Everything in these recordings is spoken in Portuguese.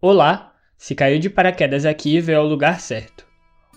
Olá, se caiu de paraquedas aqui, veio ao lugar certo.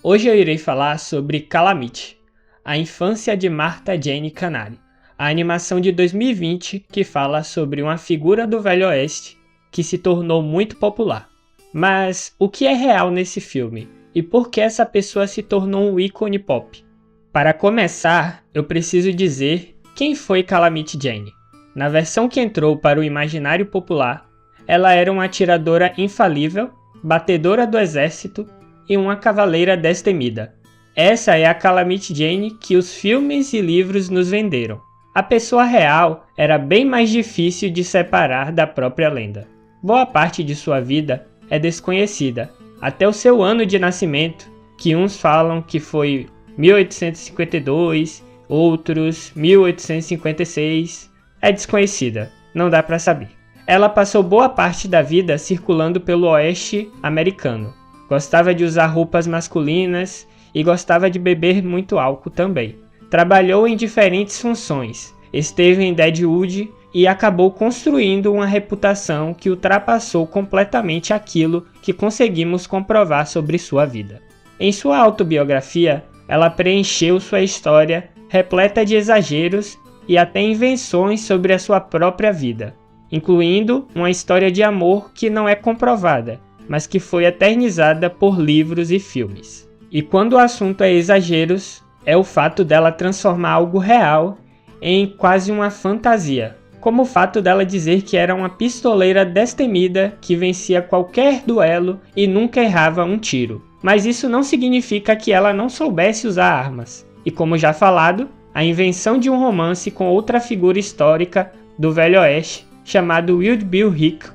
Hoje eu irei falar sobre Calamity, a infância de Martha Jane Canary, a animação de 2020 que fala sobre uma figura do Velho Oeste que se tornou muito popular. Mas o que é real nesse filme? E por que essa pessoa se tornou um ícone pop? Para começar, eu preciso dizer quem foi Calamity Jane. Na versão que entrou para o imaginário popular, ela era uma atiradora infalível, batedora do exército e uma cavaleira destemida. Essa é a Calamity Jane que os filmes e livros nos venderam. A pessoa real era bem mais difícil de separar da própria lenda. Boa parte de sua vida é desconhecida, até o seu ano de nascimento, que uns falam que foi 1852, outros 1856, é desconhecida, não dá para saber. Ela passou boa parte da vida circulando pelo oeste americano. Gostava de usar roupas masculinas e gostava de beber muito álcool também. Trabalhou em diferentes funções, esteve em Deadwood e acabou construindo uma reputação que ultrapassou completamente aquilo que conseguimos comprovar sobre sua vida. Em sua autobiografia, ela preencheu sua história repleta de exageros e até invenções sobre a sua própria vida, incluindo uma história de amor que não é comprovada, mas que foi eternizada por livros e filmes. E quando o assunto é exageros, é o fato dela transformar algo real em quase uma fantasia, como o fato dela dizer que era uma pistoleira destemida que vencia qualquer duelo e nunca errava um tiro. Mas isso não significa que ela não soubesse usar armas. E como já falado, a invenção de um romance com outra figura histórica do Velho Oeste, chamado Wild Bill Hickok,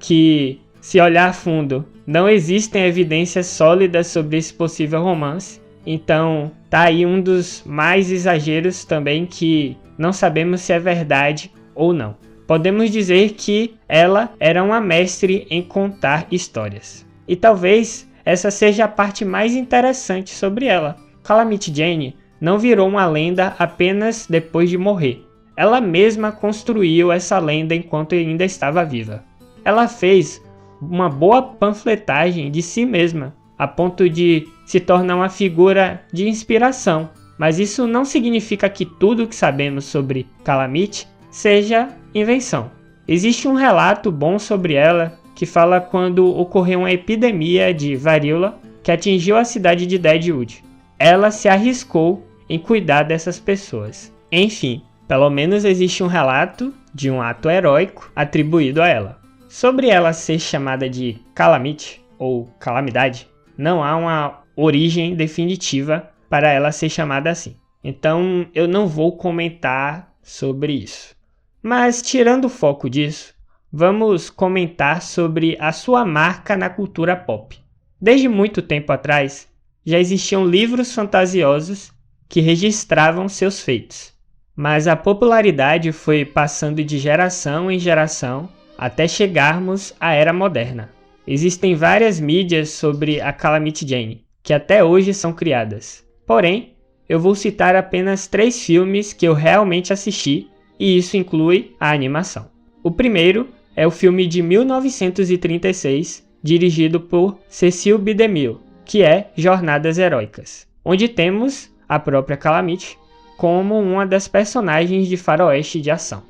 que, se olhar a fundo, não existem evidências sólidas sobre esse possível romance. Então, tá aí um dos mais exageros também que não sabemos se é verdade ou não. Podemos dizer que ela era uma mestre em contar histórias. E talvez essa seja a parte mais interessante sobre ela. Calamity Jane não virou uma lenda apenas depois de morrer. Ela mesma construiu essa lenda enquanto ainda estava viva. Ela fez uma boa panfletagem de si mesma, a ponto de se tornar uma figura de inspiração. Mas isso não significa que tudo o que sabemos sobre Calamity seja invenção. Existe um relato bom sobre ela que fala quando ocorreu uma epidemia de varíola que atingiu a cidade de Deadwood. Ela se arriscou em cuidar dessas pessoas. Enfim, pelo menos existe um relato de um ato heróico atribuído a ela. Sobre ela ser chamada de Calamity ou Calamidade, não há uma origem definitiva para ela ser chamada assim. Então eu não vou comentar sobre isso. Mas tirando o foco disso, vamos comentar sobre a sua marca na cultura pop. Desde muito tempo atrás, já existiam livros fantasiosos que registravam seus feitos. Mas a popularidade foi passando de geração em geração até chegarmos à era moderna. Existem várias mídias sobre a Calamity Jane, que até hoje são criadas. Porém, eu vou citar apenas 3 filmes que eu realmente assisti, e isso inclui a animação. O primeiro é o filme de 1936, dirigido por Cecil B. DeMille, que é Jornadas Heróicas, onde temos a própria Calamity como uma das personagens de faroeste de ação.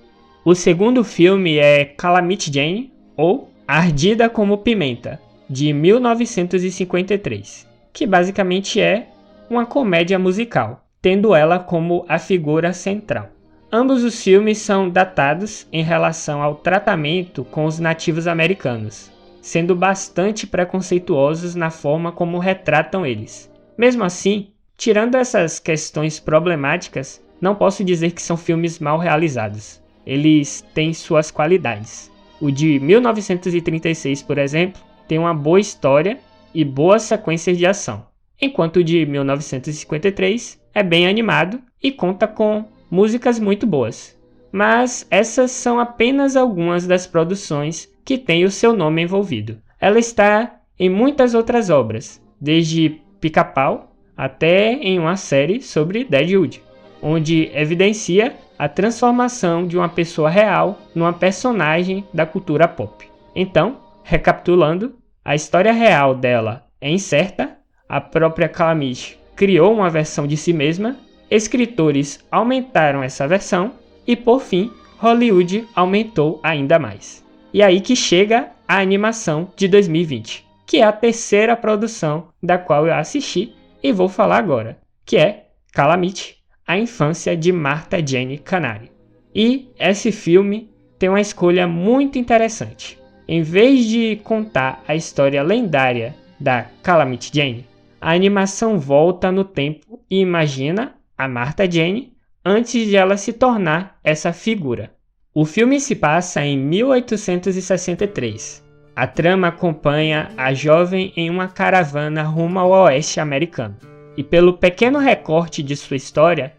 O segundo filme é Calamity Jane, ou Ardida como Pimenta, de 1953, que basicamente é uma comédia musical, tendo ela como a figura central. Ambos os filmes são datados em relação ao tratamento com os nativos americanos, sendo bastante preconceituosos na forma como retratam eles. Mesmo assim, tirando essas questões problemáticas, não posso dizer que são filmes mal realizados. Eles têm suas qualidades. O de 1936, por exemplo, tem uma boa história e boas sequências de ação, enquanto o de 1953 é bem animado e conta com músicas muito boas. Mas essas são apenas algumas das produções que têm o seu nome envolvido. Ela está em muitas outras obras, desde Pica-Pau até em uma série sobre Deadwood, onde evidencia a transformação de uma pessoa real numa personagem da cultura pop. Então, recapitulando, A história real dela é incerta, a própria Calamity criou uma versão de si mesma, escritores aumentaram essa versão e, por fim, Hollywood aumentou ainda mais. E aí que chega a animação de 2020, que é a terceira produção da qual eu assisti e vou falar agora, que é Calamity, a infância de Martha Jane Canary. E esse filme tem uma escolha muito interessante. Em vez de contar a história lendária da Calamity Jane, a animação volta no tempo e imagina a Martha Jane antes de ela se tornar essa figura. O filme se passa em 1863. A trama acompanha a jovem em uma caravana rumo ao oeste americano. E pelo pequeno recorte de sua história,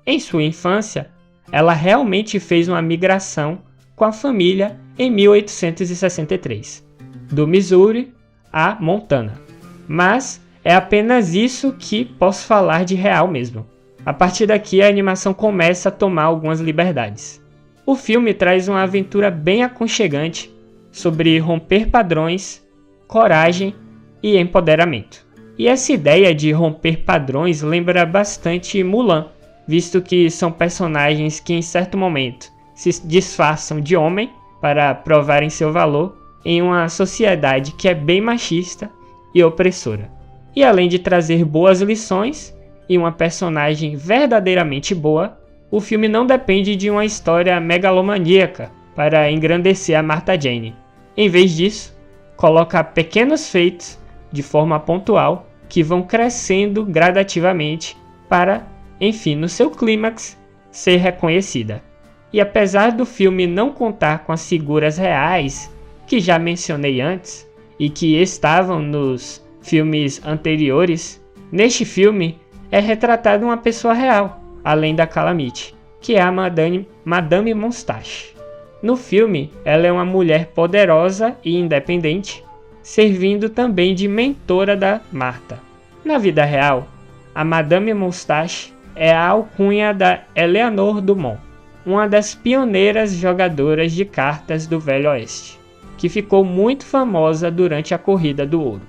em sua infância, ela realmente fez uma migração com a família em 1863, do Missouri a Montana. Mas é apenas isso que posso falar de real mesmo. A partir daqui a animação começa a tomar algumas liberdades. O filme traz uma aventura bem aconchegante sobre romper padrões, coragem e empoderamento. E essa ideia de romper padrões lembra bastante Mulan, visto que são personagens que em certo momento se disfarçam de homem para provarem seu valor em uma sociedade que é bem machista e opressora. E além de trazer boas lições e uma personagem verdadeiramente boa, o filme não depende de uma história megalomaníaca para engrandecer a Martha Jane. Em vez disso, coloca pequenos feitos de forma pontual que vão crescendo gradativamente para, enfim, no seu clímax, ser reconhecida. E apesar do filme não contar com as figuras reais que já mencionei antes e que estavam nos filmes anteriores, neste filme é retratada uma pessoa real, além da Calamity, que é a Madame Moustache. No filme, ela é uma mulher poderosa e independente, servindo também de mentora da Martha. Na vida real, a Madame Moustache é a alcunha da Eleanor Dumont, uma das pioneiras jogadoras de cartas do Velho Oeste, que ficou muito famosa durante a Corrida do Ouro.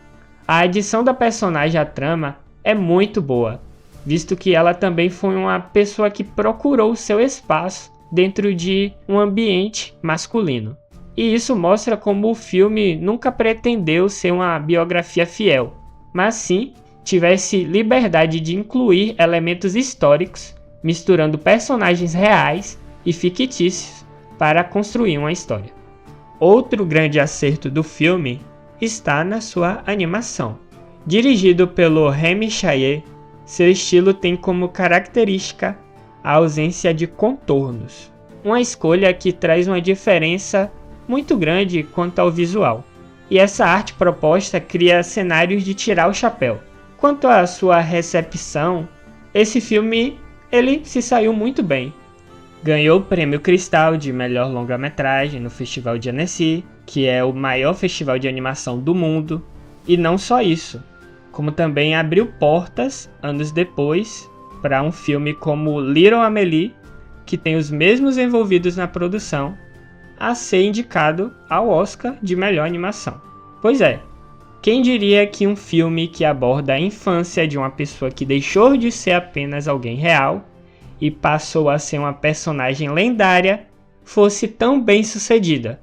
A adição da personagem à trama é muito boa, visto que ela também foi uma pessoa que procurou seu espaço dentro de um ambiente masculino. E isso mostra como o filme nunca pretendeu ser uma biografia fiel, mas sim tivesse liberdade de incluir elementos históricos, misturando personagens reais e fictícios para construir uma história. Outro grande acerto do filme está na sua animação. Dirigido pelo Rémi Chayet, seu estilo tem como característica a ausência de contornos, uma escolha que traz uma diferença muito grande quanto ao visual. E essa arte proposta cria cenários de tirar o chapéu. Quanto à sua recepção, esse filme ele se saiu muito bem. Ganhou o Prêmio Cristal de melhor longa-metragem no Festival de Annecy, que é o maior festival de animação do mundo. E não só isso, como também abriu portas, anos depois, para um filme como Little Amelie, que tem os mesmos envolvidos na produção, a ser indicado ao Oscar de melhor animação. Pois é, quem diria que um filme que aborda a infância de uma pessoa que deixou de ser apenas alguém real e passou a ser uma personagem lendária fosse tão bem sucedida?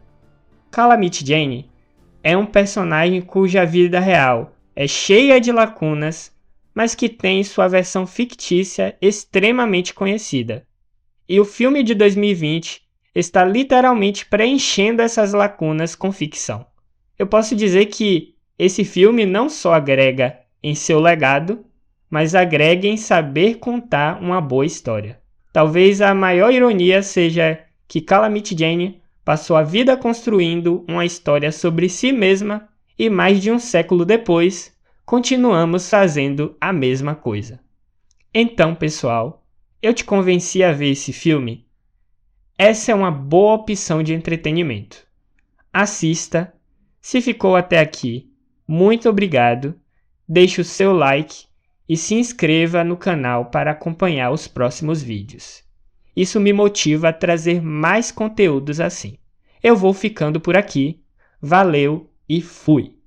Calamity Jane é um personagem cuja vida real é cheia de lacunas, mas que tem sua versão fictícia extremamente conhecida. E o filme de 2020 está literalmente preenchendo essas lacunas com ficção. Eu posso dizer que esse filme não só agrega em seu legado, mas agrega em saber contar uma boa história. Talvez a maior ironia seja que Calamity Jane passou a vida construindo uma história sobre si mesma e mais de um século depois, continuamos fazendo a mesma coisa. Então, pessoal, eu te convenci a ver esse filme? Essa é uma boa opção de entretenimento. Assista. Se ficou até aqui, muito obrigado. Deixe o seu like e se inscreva no canal para acompanhar os próximos vídeos. Isso me motiva a trazer mais conteúdos assim. Eu vou ficando por aqui. Valeu e fui!